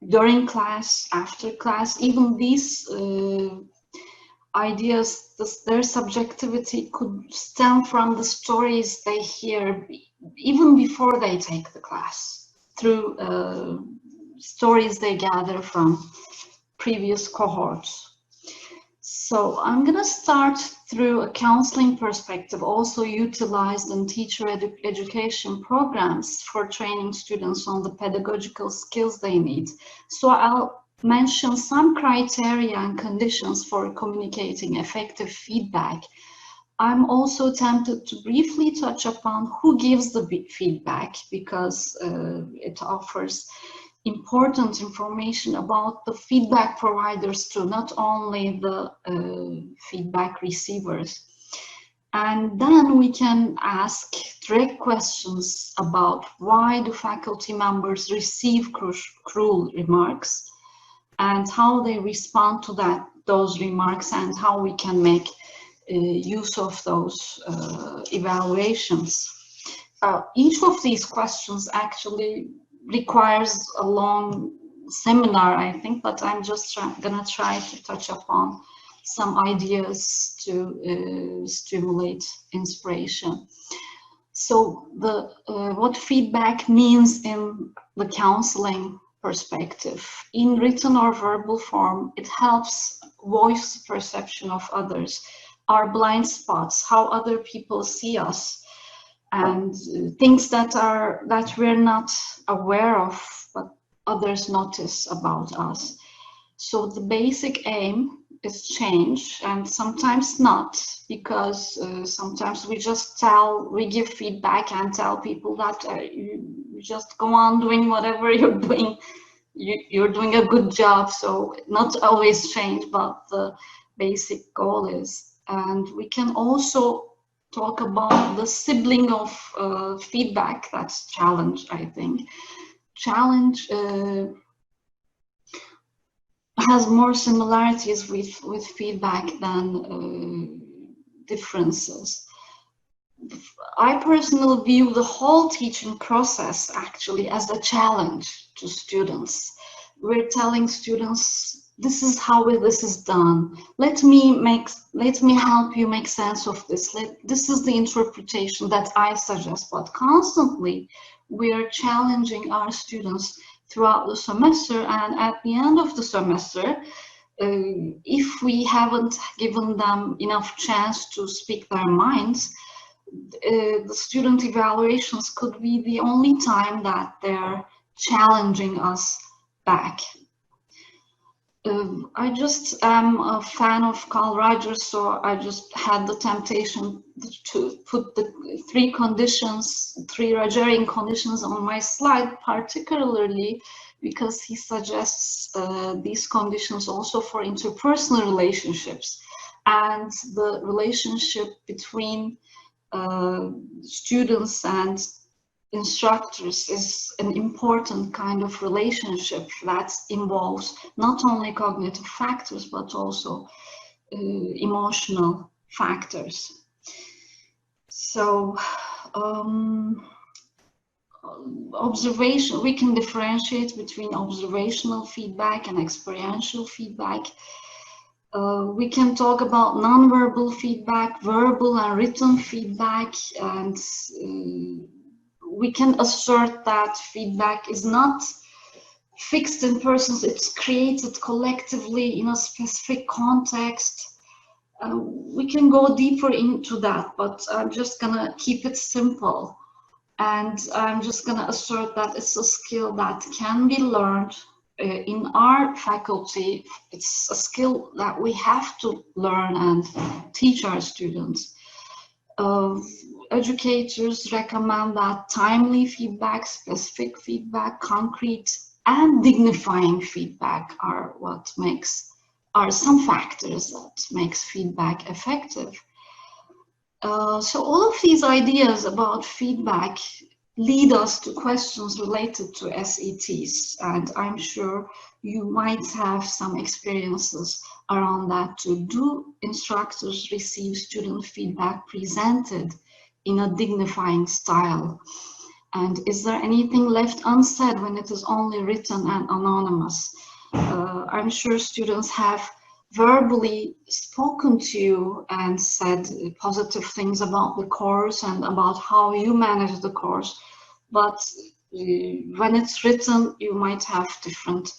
during class, after class, even these ideas, their subjectivity could stem from the stories they hear even before they take the class, through stories they gather from previous cohorts. So I'm going to start through a counseling perspective, also utilized in teacher education programs for training students on the pedagogical skills they need. So I'll mention some criteria and conditions for communicating effective feedback. I'm also tempted to briefly touch upon who gives the feedback, because it offers important information about the feedback providers too, not only the feedback receivers. And then we can ask direct questions about why do faculty members receive cruel remarks, and how they respond to those remarks, and how we can make use of those evaluations. Each of these questions actually requires a long seminar, I think, but I'm just gonna try to touch upon some ideas to stimulate inspiration. So what feedback means in the counseling perspective. In written or verbal form, it helps voice the perception of others, our blind spots, how other people see us, and things that we're not aware of, but others notice about us. So the basic aim is change, and sometimes not, because sometimes we give feedback and tell people that you just go on doing whatever you're doing. You're doing a good job, so not always change, but the basic goal is. And we can also talk about the sibling of feedback, that's challenge, I think. Challenge has more similarities with feedback than differences. I personally view the whole teaching process actually as a challenge to students. We're telling students, this is how this is done. Let me help you make sense of this. This is the interpretation that I suggest. But constantly, we are challenging our students throughout the semester, and at the end of the semester, if we haven't given them enough chance to speak their minds, the student evaluations could be the only time that they're challenging us back. I just am a fan of Carl Rogers, so I just had the temptation to put the three Rogerian conditions on my slide, particularly because he suggests these conditions also for interpersonal relationships, and the relationship between students and instructors is an important kind of relationship that involves not only cognitive factors but also emotional factors. So observation, we can differentiate between observational feedback and experiential feedback. We can talk about nonverbal feedback, verbal and written feedback, and we can assert that feedback is not fixed in persons, it's created collectively in a specific context. We can go deeper into that, but I'm just gonna keep it simple. And I'm just gonna assert that it's a skill that can be learned in our faculty. It's a skill that we have to learn and teach our students. Educators recommend that timely feedback, specific feedback, concrete and dignifying feedback are some factors that makes feedback effective. So all of these ideas about feedback lead us to questions related to SETs, and I'm sure you might have some experiences around that too. Do instructors receive student feedback presented in a dignifying style? And is there anything left unsaid when it is only written and anonymous? I'm sure students have verbally spoken to you and said positive things about the course and about how you manage the course, but when it's written, you might have different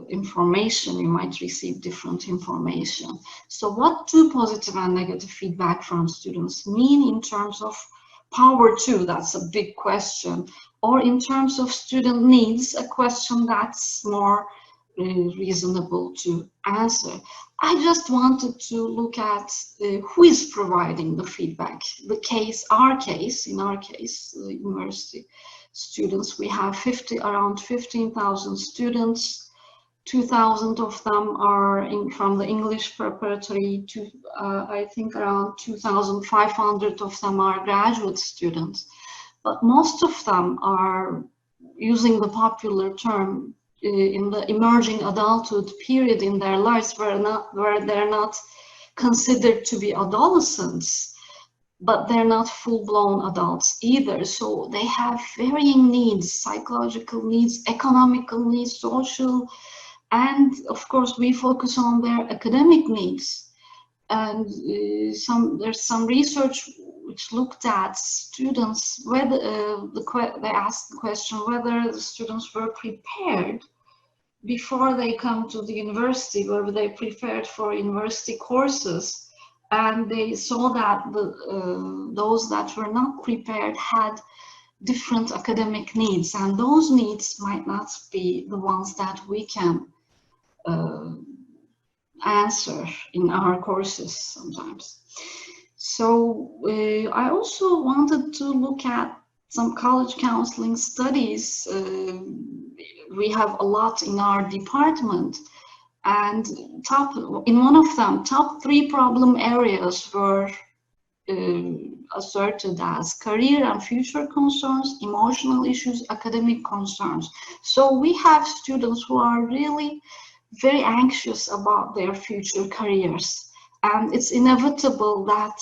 information, you might receive different information. So what do positive and negative feedback from students mean in terms of power too? That's a big question. Or in terms of student needs, a question that's more reasonable to answer. I just wanted to look at who is providing the feedback. In our case, university students, we have around 15,000 students. 2,000 of them are from the English preparatory to, I think around 2,500 of them are graduate students. But most of them are, using the popular term, in the emerging adulthood period in their lives where they're not considered to be adolescents, but they're not full-blown adults either. So they have varying needs, psychological needs, economical needs, social, and of course we focus on their academic needs. And there's some research which looked at students, whether they asked the question whether the students were prepared before they come to the university, whether they prepared for university courses, and they saw that those that were not prepared had different academic needs, and those needs might not be the ones that we can answer in our courses sometimes. So I also wanted to look at some college counseling studies. We have a lot in our department, and in one of them, top 3 problem areas were asserted as career and future concerns, emotional issues, academic concerns. So we have students who are really very anxious about their future careers, and it's inevitable that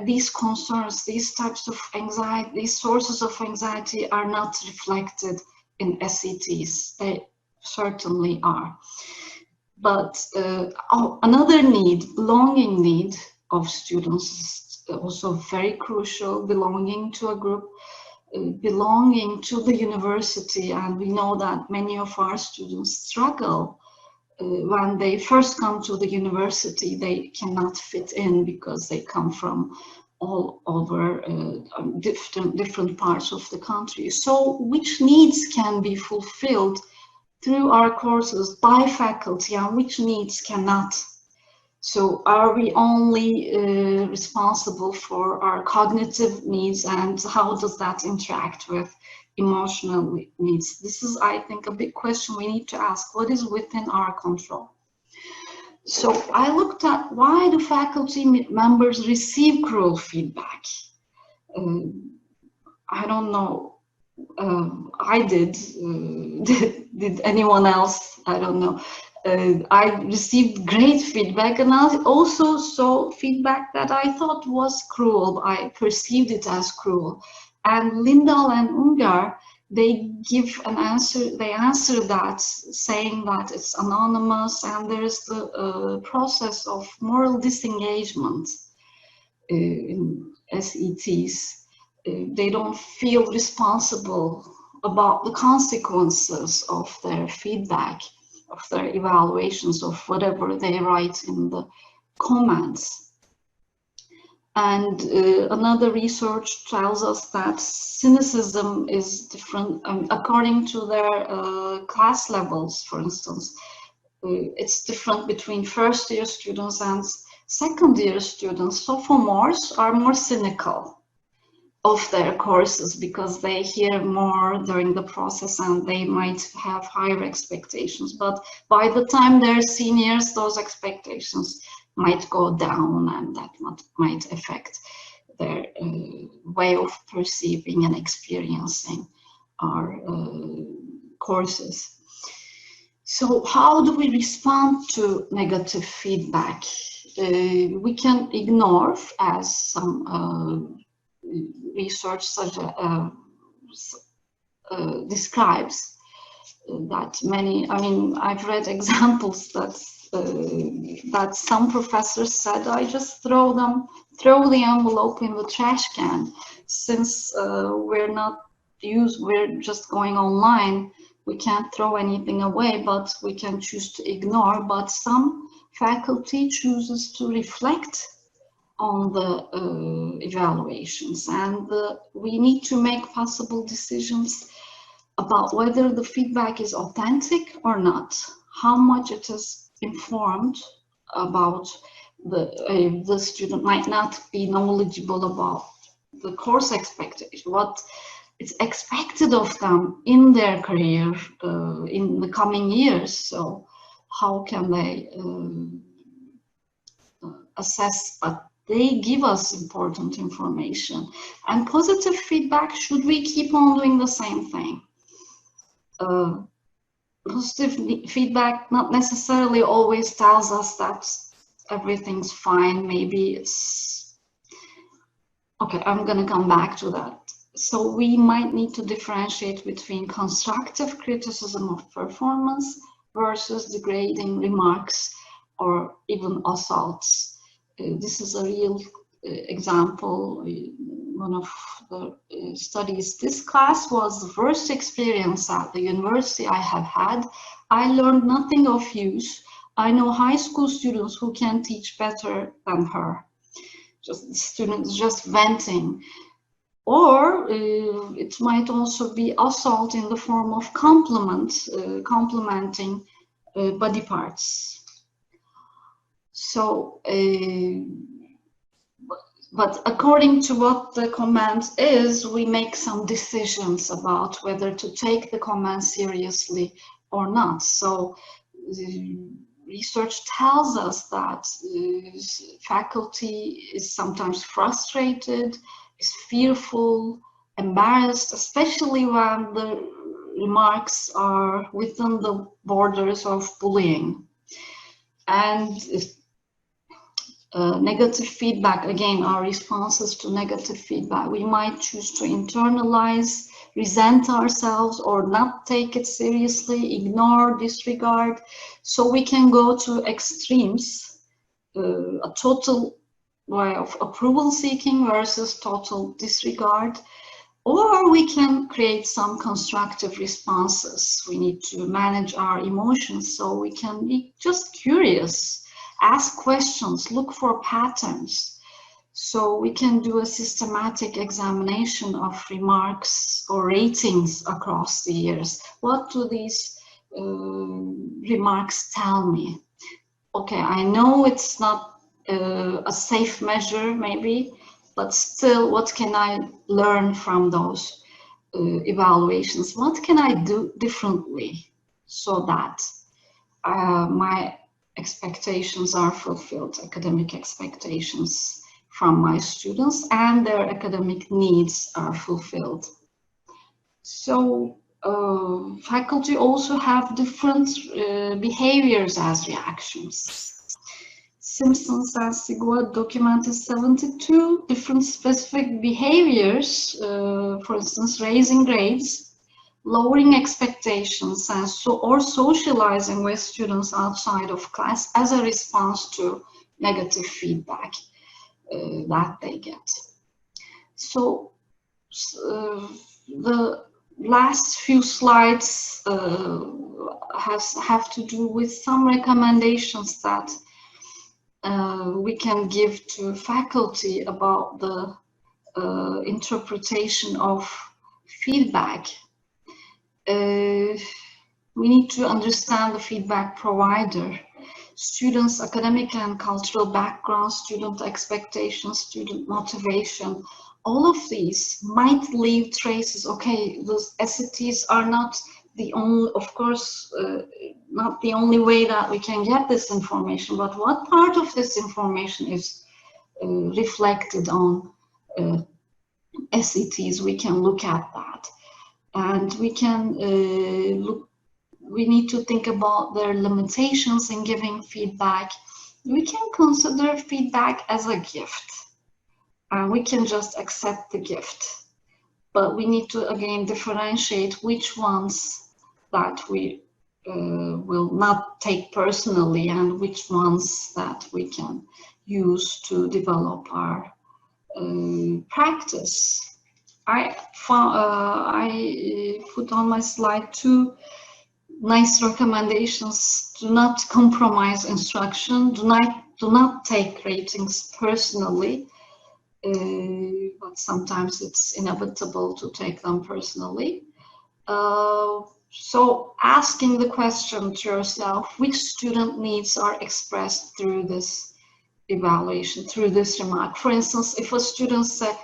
these concerns, these types of anxiety, these sources of anxiety are not reflected in SETs. They certainly are. But another need, belonging need of students, is also very crucial, belonging to a group, belonging to the university. And we know that many of our students struggle when they first come to the university. They cannot fit in because they come from all over different parts of the country. So which needs can be fulfilled through our courses by faculty and which needs cannot? So are we only responsible for our cognitive needs, and how does that interact with emotional needs? This is, I think, a big question we need to ask. What is within our control? So I looked at why do faculty members receive cruel feedback? I don't know. I did. Did anyone else? I don't know. I received great feedback, and I also saw feedback that I thought was cruel. I perceived it as cruel. And Lindahl and Ungar, they give an answer. They answer that, saying that it's anonymous, and there's the process of moral disengagement in SETs. they don't feel responsible about the consequences of their feedback, of their evaluations, of whatever they write in the comments. And another research tells us that cynicism is different according to their class levels, for instance. It's different between first-year students and second-year students. Sophomores are more cynical of their courses because they hear more during the process and they might have higher expectations. But by the time they're seniors, those expectations might go down, and that might affect their way of perceiving and experiencing our courses. So how do we respond to negative feedback? We can ignore, as some research describes, that many, I mean, I've read examples that some professors said, I just throw the envelope in the trash can, since we're just going online. We can't throw anything away, but we can choose to ignore. But some faculty chooses to reflect on the evaluations, and we need to make possible decisions about whether the feedback is authentic or not, how much it is informed about the student might not be knowledgeable about the course expectation, what it's expected of them in their career in the coming years. So how can they assess, but they give us important information. And positive feedback, should we keep on doing the same thing? Positive feedback not necessarily always tells us that everything's fine. Maybe it's okay. I'm going to come back to that. So we might need to differentiate between constructive criticism of performance versus degrading remarks or even assaults. This is a real example. One of the studies. This class was the first experience at the university I have had. I learned nothing of use. I know high school students who can teach better than her. Just students just venting. Or it might also be assault in the form of complimenting body parts. So, but according to what the comment is, we make some decisions about whether to take the comment seriously or not. So research tells us that faculty is sometimes frustrated, is fearful, embarrassed, especially when the remarks are within the borders of bullying. And negative feedback, again, our responses to negative feedback, we might choose to internalize, resent ourselves, or not take it seriously, ignore, disregard. So we can go to extremes, a total way of approval seeking versus total disregard, or we can create some constructive responses. We need to manage our emotions, so we can be just curious, ask questions, look for patterns. So we can do a systematic examination of remarks or ratings across the years. What do these remarks tell me? Okay, I know it's not a safe measure maybe, but still, what can I learn from those evaluations? What can I do differently so that my expectations are fulfilled, academic expectations from my students, and their academic needs are fulfilled? So faculty also have different behaviors as reactions. Simpson and Sigua documented 72 different specific behaviors, for instance, raising grades, lowering expectations, and or socializing with students outside of class as a response to negative feedback that they get. So the last few slides have to do with some recommendations that we can give to faculty about the interpretation of feedback. We need to understand the feedback provider, students' academic and cultural background, student expectations, student motivation. All of these might leave traces. Okay, those SATs are not the only, of course, not the only way that we can get this information, but what part of this information is reflected on SATs, we can look at that. And we can we need to think about their limitations in giving feedback. We can consider feedback as a gift. And we can just accept the gift. But we need to, again, differentiate which ones that we will not take personally and which ones that we can use to develop our practice. I put on my slide 2 nice recommendations. Do not compromise instruction. Do not take ratings personally. But sometimes it's inevitable to take them personally. So asking the question to yourself, which student needs are expressed through this evaluation, through this remark? For instance, if a student said,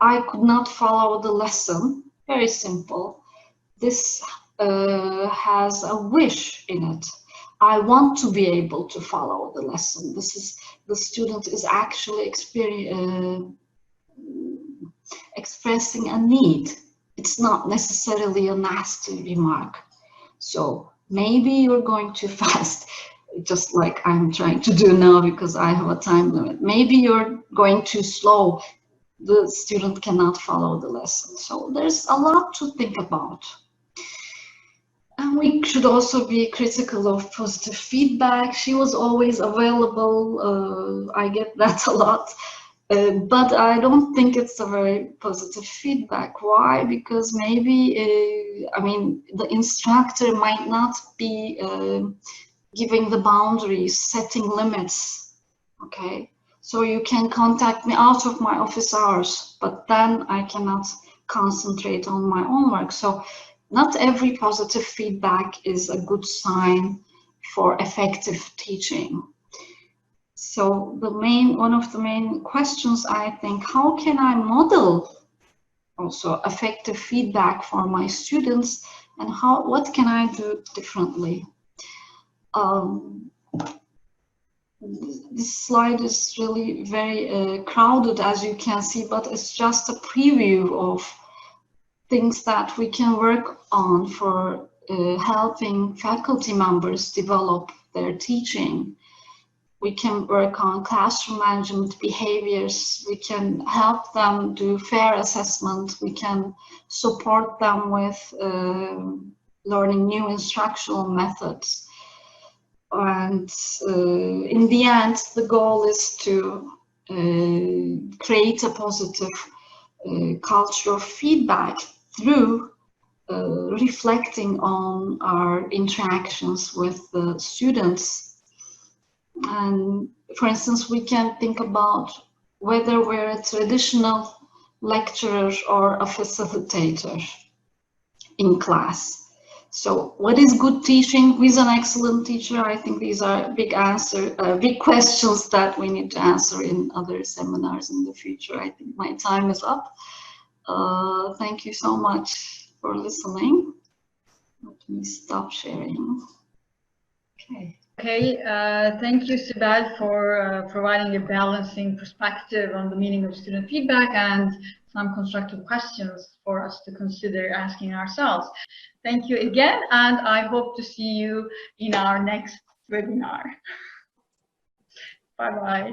I could not follow the lesson, very simple. This has a wish in it. I want to be able to follow the lesson. This is, the student is actually expressing a need. It's not necessarily a nasty remark. So maybe you're going too fast, just like I'm trying to do now because I have a time limit. Maybe you're going too slow. The student cannot follow the lesson. So there's a lot to think about. And we should also be critical of positive feedback. She was always available. I get that a lot. But I don't think it's a very positive feedback. Why? Because maybe, I mean, the instructor might not be giving the boundaries, setting limits, okay? So you can contact me out of my office hours, but then I cannot concentrate on my own work. So not every positive feedback is a good sign for effective teaching. So one of the main questions, I think, how can I model also effective feedback for my students, and what can I do differently? This slide is really very crowded, as you can see, but it's just a preview of things that we can work on for helping faculty members develop their teaching. We can work on classroom management behaviors. We can help them do fair assessment. We can support them with learning new instructional methods. And in the end, the goal is to create a positive culture of feedback through reflecting on our interactions with the students. And for instance, we can think about whether we're a traditional lecturer or a facilitator in class. So what is good teaching? Who is an excellent teacher? I think these are big questions that we need to answer in other seminars in the future. I think my time is up. Thank you so much for listening. Let me stop sharing. Okay. Okay, thank you, Sibel, for providing a balancing perspective on the meaning of student feedback and some constructive questions for us to consider asking ourselves. Thank you again, and I hope to see you in our next webinar. Bye-bye.